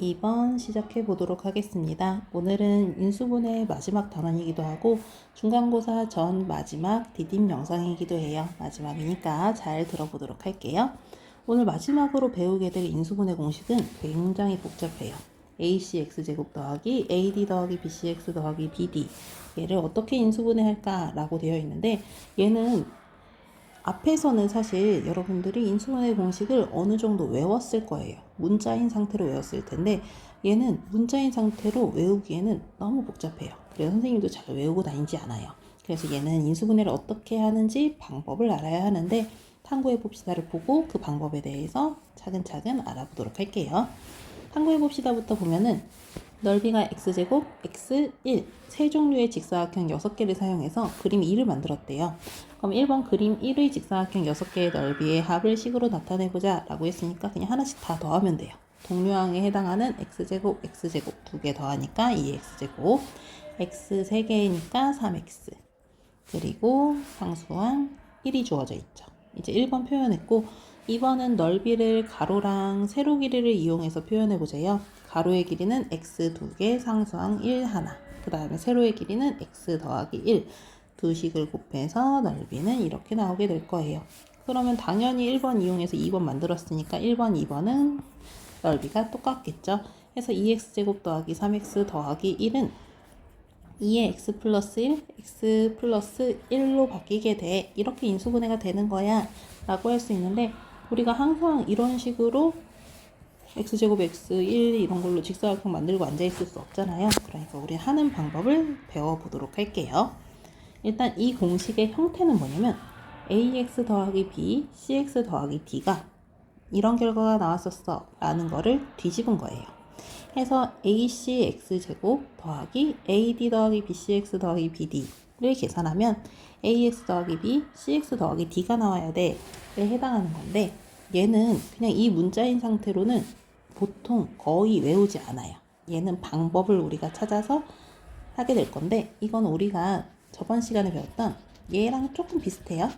2번 시작해 보도록 하겠습니다. 오늘은 인수분해 마지막 단원이기도 하고 중간고사 전 마지막 디딤 영상이기도 해요. 마지막이니까 잘 들어보도록 할게요. 오늘 마지막으로 배우게 될 인수분해 공식은 굉장히 복잡해요. ACX제곱 더하기 AD 더하기 BCX 더하기 BD, 얘를 어떻게 인수분해할까 라고 되어 있는데, 얘는 앞에서는 사실 여러분들이 인수분해 공식을 어느 정도 외웠을 거예요. 문자인 상태로 외웠을 텐데, 얘는 문자인 상태로 외우기에는 너무 복잡해요. 그래서 선생님도 잘 외우고 다니지 않아요. 그래서 얘는 인수분해를 어떻게 하는지 방법을 알아야 하는데, 탐구해 봅시다를 보고 그 방법에 대해서 차근차근 알아보도록 할게요. 탐구해 봅시다부터 보면은 넓이가 x제곱, x1, 세 종류의 직사각형 6개를 사용해서 그림 2를 만들었대요. 그럼 1번 그림 1의 직사각형 6개의 넓이의 합을 식으로 나타내보자 라고 했으니까 그냥 하나씩 다 더하면 돼요. 동류항에 해당하는 x제곱, x제곱 2개 더하니까 2x제곱, x 3개니까 3x, 그리고 상수항 1이 주어져 있죠. 이제 1번 표현했고, 2번은 넓이를 가로랑 세로 길이를 이용해서 표현해보세요. 가로의 길이는 x 2개, 상수항 1 하나, 그 다음에 세로의 길이는 x 더하기 1, 두 식을 곱해서 넓이는 이렇게 나오게 될 거예요. 그러면 당연히 1번 이용해서 2번 만들었으니까 1번, 2번은 넓이가 똑같겠죠. 그래서 2x제곱 더하기 3x 더하기 1은 2의 x 플러스 1, x 플러스 1로 바뀌게 돼. 이렇게 인수분해가 되는 거야 라고 할 수 있는데, 우리가 항상 이런 식으로 x제곱 x1 이런 걸로 직사각형 만들고 앉아있을 수 없잖아요. 그러니까 우리 하는 방법을 배워보도록 할게요. 일단 이 공식의 형태는 뭐냐면 ax 더하기 b, cx 더하기 d가 이런 결과가 나왔었어 라는 거를 뒤집은 거예요. 해서 acx제곱 더하기 ad 더하기 bcx 더하기 bd를 계산하면 ax 더하기 b, cx 더하기 d가 나와야 돼에 해당하는 건데, 얘는 그냥 이 문자인 상태로는 보통 거의 외우지 않아요. 얘는 방법을 우리가 찾아서 하게 될 건데, 이건 우리가 저번 시간에 배웠던 얘랑 조금 비슷해요.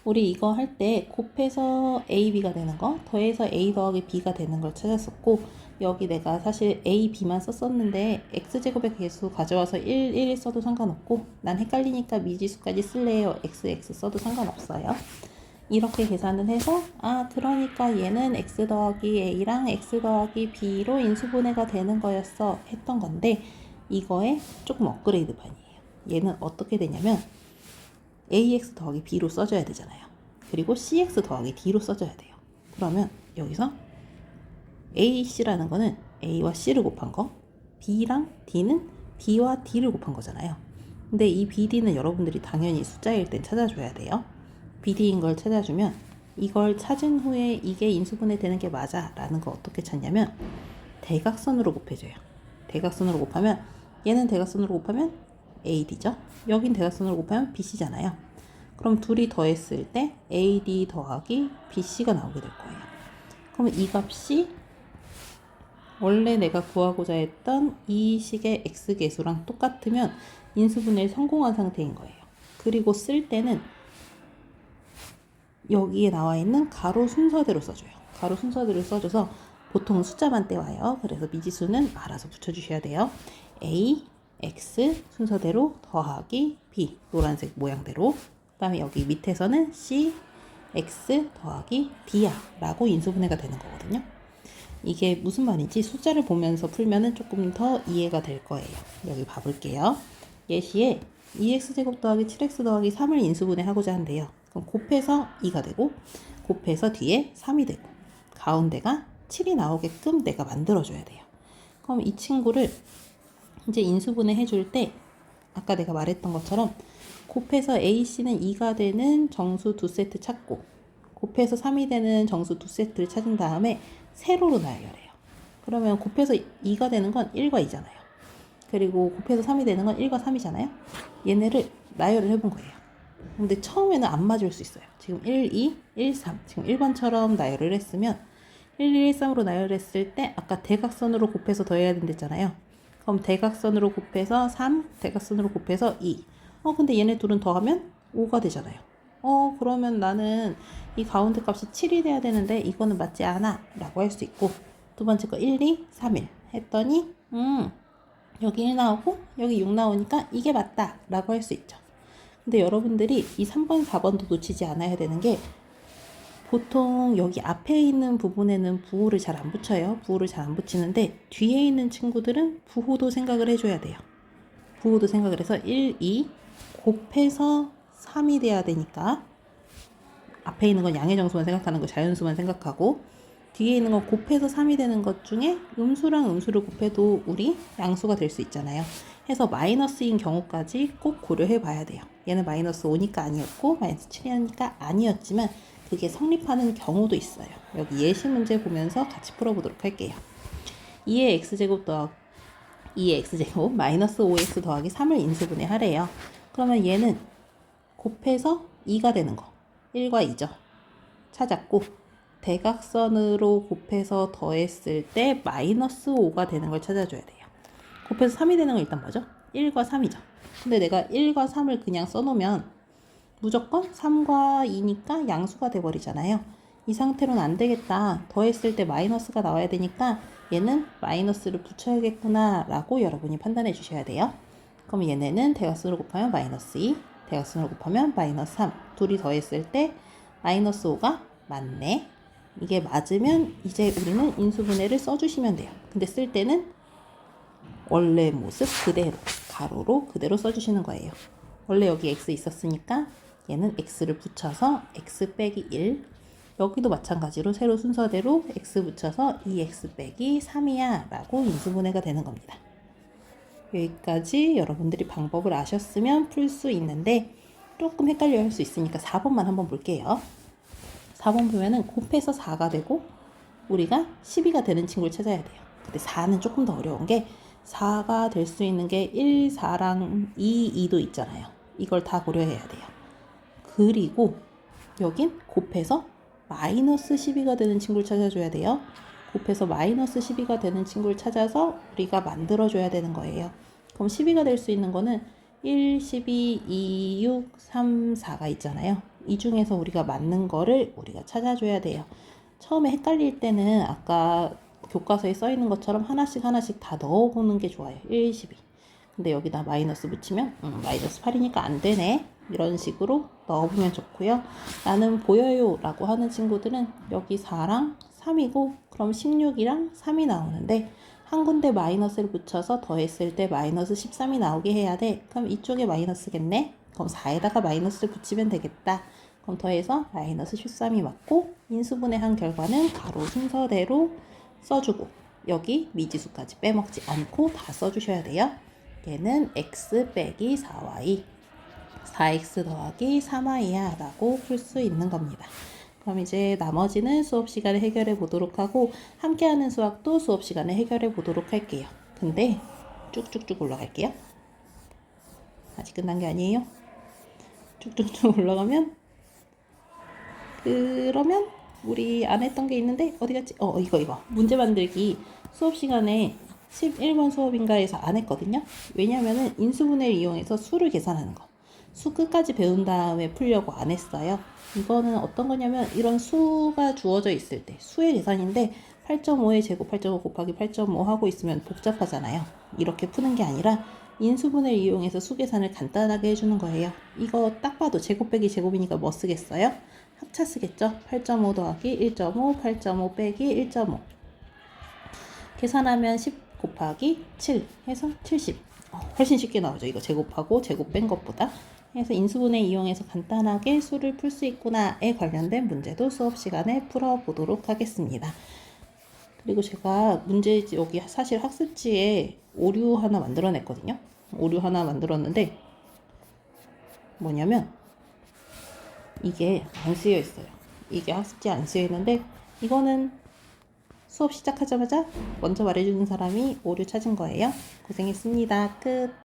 우리 이거 할 때 곱해서 AB가 되는 거, 더해서 A 더하기 B가 되는 걸 찾았었고, 여기 내가 사실 A, B만 썼었는데 X제곱의 개수 가져와서 1, 1 써도 상관없고, 난 헷갈리니까 미지수까지 쓸래요. X, X 써도 상관없어요. 이렇게 계산을 해서, 그러니까 얘는 X 더하기 A랑 X 더하기 B로 인수분해가 되는 거였어 했던 건데, 이거의 조금 업그레이드 판이에요. 얘는 어떻게 되냐면 AX 더하기 B로 써줘야 되잖아요. 그리고 CX 더하기 D로 써줘야 돼요. 그러면 여기서 AC라는 거는 A와 C를 곱한 거, B랑 D는 B와 D를 곱한 거잖아요. 근데 이 BD는 여러분들이 당연히 숫자일 땐 찾아줘야 돼요. BD인 걸 찾아주면, 이걸 찾은 후에 이게 인수분해 되는 게 맞아 라는 거 어떻게 찾냐면 대각선으로 곱해줘요. 대각선으로 곱하면, 얘는 대각선으로 곱하면 AD죠. 여긴 대각선으로 곱하면 BC잖아요. 그럼 둘이 더했을 때 AD 더하기 BC가 나오게 될 거예요. 그럼 이 값이 원래 내가 구하고자 했던 이 식의 X개수랑 똑같으면 인수분해에 성공한 상태인 거예요. 그리고 쓸 때는 여기에 나와 있는 가로 순서대로 써줘요. 가로 순서대로 써줘서 보통 숫자만 떼와요. 그래서 미지수는 알아서 붙여주셔야 돼요. A, X 순서대로 더하기 B, 노란색 모양대로. 그 다음에 여기 밑에서는 C, X 더하기 D야 라고 인수분해가 되는 거거든요. 이게 무슨 말인지 숫자를 보면서 풀면은 조금 더 이해가 될 거예요. 여기 봐볼게요. 예시에 2x제곱 더하기 7x 더하기 3을 인수분해 하고자 한대요. 그럼 곱해서 2가 되고, 곱해서 뒤에 3이 되고, 가운데가 7이 나오게끔 내가 만들어줘야 돼요. 그럼 이 친구를 이제 인수분해 해줄 때 아까 내가 말했던 것처럼 곱해서 AC는 2가 되는 정수 2세트 찾고, 곱해서 3이 되는 정수 2세트를 찾은 다음에 세로로 나열해요. 그러면 곱해서 2가 되는 건 1과 2잖아요. 그리고 곱해서 3이 되는 건 1과 3이잖아요. 얘네를 나열을 해본 거예요. 근데 처음에는 안 맞을 수 있어요. 지금 1, 2, 1, 3. 지금 1번처럼 나열을 했으면 1, 2, 1, 3으로 나열했을 때 아까 대각선으로 곱해서 더해야 된댔잖아요. 그럼 대각선으로 곱해서 3, 대각선으로 곱해서 2. 근데 얘네 둘은 더하면 5가 되잖아요. 그러면 나는 이 가운데 값이 7이 돼야 되는데 이거는 맞지 않아 라고 할 수 있고, 두 번째 거 1, 2, 3, 1 했더니 여기 1 나오고 여기 6 나오니까 이게 맞다 라고 할 수 있죠. 근데 여러분들이 이 3번, 4번도 놓치지 않아야 되는 게 보통 여기 앞에 있는 부분에는 부호를 잘 안 붙여요. 부호를 잘 안 붙이는데 뒤에 있는 친구들은 부호도 생각을 해줘야 돼요. 부호도 생각을 해서 1, 2 곱해서 3이 돼야 되니까 앞에 있는 건 양의 정수만 생각하는 거 자연수만 생각하고 뒤에 있는 건 곱해서 3이 되는 것 중에 음수랑 음수를 곱해도 우리 양수가 될 수 있잖아요. 해서 마이너스인 경우까지 꼭 고려해 봐야 돼요. 얘는 마이너스 5니까 아니었고 마이너스 7이니까 아니었지만 그게 성립하는 경우도 있어요. 여기 예시 문제 보면서 같이 풀어보도록 할게요. 2의 x제곱 더하기 2의 x제곱 마이너스 5x 더하기 3을 인수분해 하래요. 그러면 얘는 곱해서 2가 되는 거 1과 2죠. 찾았고 대각선으로 곱해서 더했을 때 마이너스 5가 되는 걸 찾아줘야 돼요. 곱해서 3이 되는 건 일단 뭐죠? 1과 3이죠. 근데 내가 1과 3을 그냥 써놓으면 무조건 3과 2니까 양수가 돼버리잖아요. 이 상태로는 안 되겠다. 더했을 때 마이너스가 나와야 되니까 얘는 마이너스를 붙여야겠구나 라고 여러분이 판단해 주셔야 돼요. 그럼 얘네는 대각선으로 곱하면 마이너스 2, 대각선으로 곱하면 마이너스 3 둘이 더했을 때 마이너스 5가 맞네. 이게 맞으면 이제 우리는 인수분해를 써주시면 돼요. 근데 쓸 때는 원래 모습 그대로 가로로 그대로 써주시는 거예요. 원래 여기 x 있었으니까 얘는 x를 붙여서 x 빼기 1 여기도 마찬가지로 세로 순서대로 x 붙여서 2x 빼기 3이야 라고 인수분해가 되는 겁니다. 여기까지 여러분들이 방법을 아셨으면 풀 수 있는데 조금 헷갈려 할 수 있으니까 4번만 한번 볼게요. 4번 보면은 곱해서 4가 되고 우리가 12가 되는 친구를 찾아야 돼요. 근데 4는 조금 더 어려운 게 4가 될 수 있는 게 1, 4랑 2, 2도 있잖아요. 이걸 다 고려해야 돼요. 그리고 여긴 곱해서 마이너스 12가 되는 친구를 찾아줘야 돼요. 곱해서 마이너스 12가 되는 친구를 찾아서 우리가 만들어줘야 되는 거예요. 그럼 12가 될 수 있는 거는 1, 12, 2, 6, 3, 4가 있잖아요. 이 중에서 우리가 맞는 거를 우리가 찾아줘야 돼요. 처음에 헷갈릴 때는 아까 교과서에 써 있는 것처럼 하나씩 다 넣어보는 게 좋아요. 1, 12. 근데 여기다 마이너스 붙이면 마이너스 8이니까 안 되네. 이런 식으로 넣어보면 좋고요. 나는 보여요 라고 하는 친구들은 여기 4랑 3이고 그럼 16이랑 3이 나오는데 한 군데 마이너스를 붙여서 더했을 때 마이너스 13이 나오게 해야 돼. 그럼 이쪽에 마이너스겠네. 그럼 4에다가 마이너스를 붙이면 되겠다. 그럼 더해서 마이너스 13이 맞고 인수분해한 결과는 가로 순서대로 써주고 여기 미지수까지 빼먹지 않고 다 써주셔야 돼요. 얘는 x 빼기 4y 4x 더하기 3y야 라고 풀 수 있는 겁니다. 그럼 이제 나머지는 수업 시간에 해결해 보도록 하고 함께하는 수학도 수업 시간에 해결해 보도록 할게요. 근데 쭉쭉쭉 올라갈게요. 아직 끝난 게 아니에요. 쭉쭉쭉 올라가면 그러면 우리 안 했던 게 있는데 어디 갔지? 이거 문제 만들기 수업 시간에 11번 수업인가에서 안 했거든요. 왜냐면은 인수분해를 이용해서 수를 계산하는 거. 수 끝까지 배운 다음에 풀려고 안 했어요. 이거는 어떤 거냐면 이런 수가 주어져 있을 때 수의 계산인데 8.5의 제곱 8.5 곱하기 8.5 하고 있으면 복잡하잖아요. 이렇게 푸는 게 아니라 인수분해를 이용해서 수 계산을 간단하게 해주는 거예요. 이거 딱 봐도 제곱 빼기 제곱이니까 뭐 쓰겠어요? 합차 쓰겠죠? 8.5 더하기 1.5 8.5 빼기 1.5 계산하면 10 곱하기 7 해서 70 훨씬 쉽게 나오죠. 이거 제곱하고 제곱 뺀 것보다. 그래서 인수분해 이용해서 간단하게 수를 풀 수 있구나에 관련된 문제도 수업 시간에 풀어보도록 하겠습니다. 그리고 제가 문제 여기 사실 학습지에 오류 하나 만들어냈거든요. 오류 하나 만들었는데 뭐냐면 이게 안 쓰여 있어요. 이게 학습지에 안 쓰여 있는데 이거는 수업 시작하자마자 먼저 말해주는 사람이 오류 찾은 거예요. 고생했습니다. 끝.